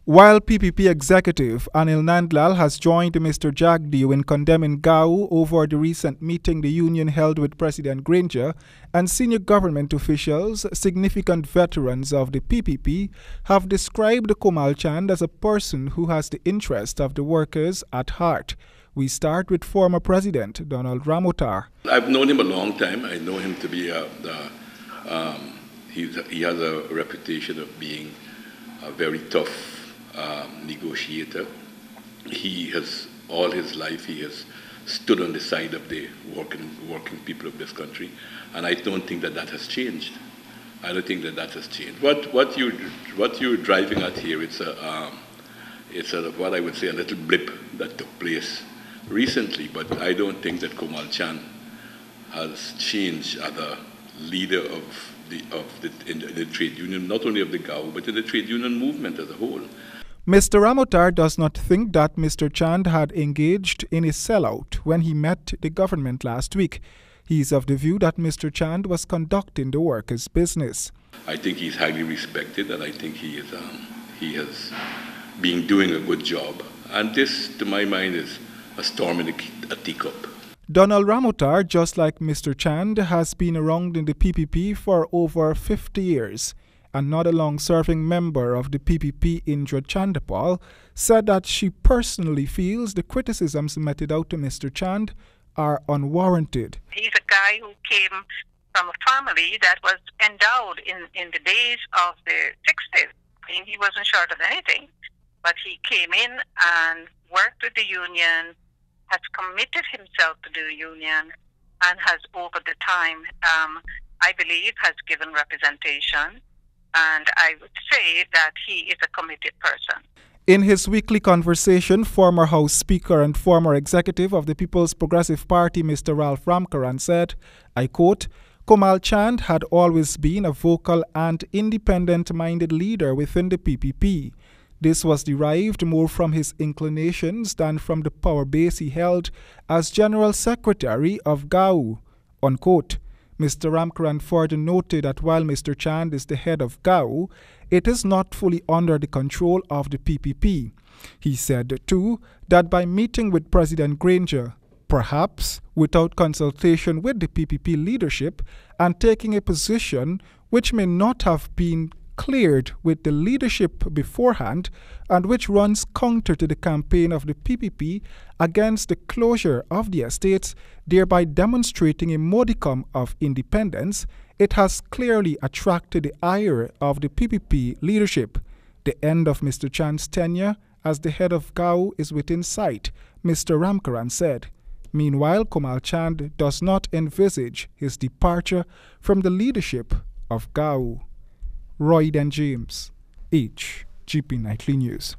While PPP executive Anil Nandlal has joined Mr. Jagdeo in condemning Gao over the recent meeting the union held with President Granger and senior government officials, significant veterans of the PPP have described Komal Chand as a person who has the interest of the workers at heart. We start with former President Donald Ramotar. I've known him a long time. I know him to be he has a reputation of being a very tough negotiator. He has, all his life, he has stood on the side of the working people of this country, and I don't think that has changed. I don't think that has changed. What you're driving at here, it's what I would say a little blip that took place recently, but I don't think that Komal Chand has changed as a leader of the trade union, not only of the GAO, but in the trade union movement as a whole. Mr. Ramotar does not think that Mr. Chand had engaged in a sellout when he met the government last week. He is of the view that Mr. Chand was conducting the workers' business. I think he's highly respected, and I think he has been doing a good job. And this, to my mind, is a storm in a teacup. Donald Ramotar, just like Mr. Chand, has been around in the PPP for over 50 years. Another long-serving member of the PPP, Indra Chanderpal, said that she personally feels the criticisms meted out to Mr. Chand are unwarranted. He's a guy who came from a family that was endowed in the days of the 60s. I mean, he wasn't short of anything, but he came in and worked with the union, has committed himself to the union, and has, over the time, I believe, has given representation. And I would say that he is a committed person. In his weekly conversation, former House Speaker and former executive of the People's Progressive Party, Mr. Ralph Ramkarran, said, I quote, Komal Chand had always been a vocal and independent-minded leader within the PPP. This was derived more from his inclinations than from the power base he held as General Secretary of GAO, unquote. Mr. Ramkarran further noted that while Mr. Chand is the head of GAO, it is not fully under the control of the PPP. He said, too, that by meeting with President Granger, perhaps without consultation with the PPP leadership, and taking a position which may not have been cleared with the leadership beforehand and which runs counter to the campaign of the PPP against the closure of the estates, thereby demonstrating a modicum of independence, it has clearly attracted the ire of the PPP leadership. The end of Mr. Chand's tenure as the head of GAO is within sight, Mr. Ramkarran said. Meanwhile, Komal Chand does not envisage his departure from the leadership of GAO. Royd and James, HGP Nightly News.